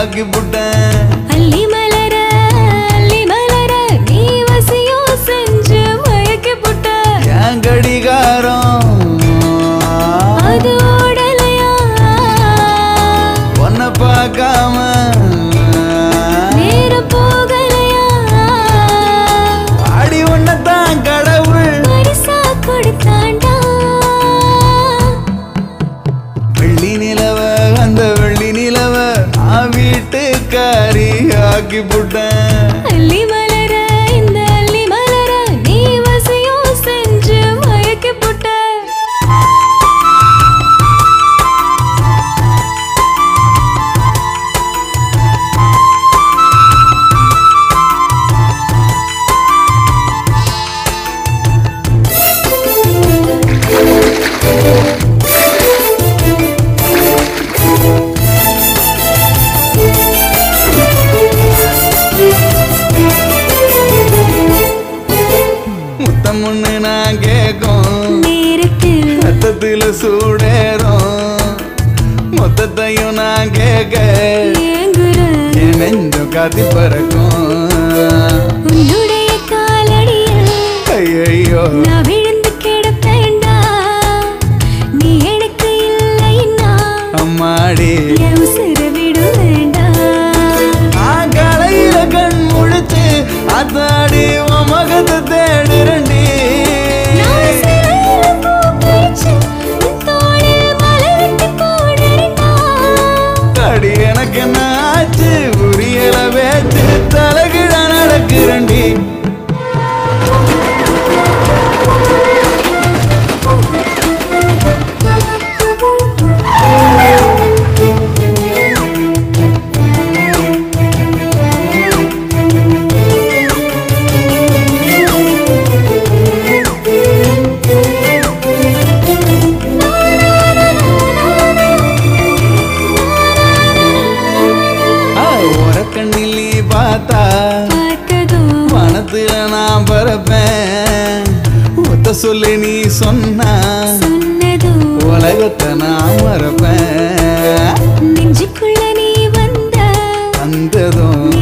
ஆக்கி புட்டேன் அள்ளி மலர நீ வசியோ செஞ்சு மயக்கி புட்ட என் கடிகாரம் அது ஓடலையா உன்னை பார்க்காம நேரம் போகலையா ஆடி உன்னதான் கடவுள் பரிசா கொடுத்தாண்டா வெள்ளி நிலவ அந்த வெள்ளி நிலவ நான் வீட்டுக்காரி ஆக்கி புட்டேன் அள்ளி மலர இந்த அள்ளி மலர நீ வசியோ செஞ்சு மயக்கி புட்ட முத்தமுன்னு நான் கேட்கும் நேரத்தில் ரத்தத்துல சூடேறும் மொத்தத்தையும் நான் கேட்க ஏங்குற என் நெஞ்சம் காத்தி பறக்கும் உன்னுடைய காலடியில் ஐயோ நான் விழுந்து கிடப்பேண்டா நீ எனக்கு இல்லைன்னா அம்மாடி என் உசுர விடு வேண்டாம் நான் காலையில கண் முழிச்சு அத்தாடி உன் மகத்தை தேடுறண்டி நான் சிறையில பூ பறிச்சு உன் தோளில் மலர்த்தி போடுறேன்டா அடி எனக்கு என்ன ஆச்சு புரியல பேச்சு தலைகிட நடக்கிறண்டி கண்ணில் நீ பார்த்தா பார்த்ததும் மனத்துல நான் பறப்பேன் ஒத்த சொல்லி நீ சொன்னா சொன்னதும் உலகத்தை நான் மறப்பேன் நெஞ்சுக்குள்ள நீ வந்ததும் நீ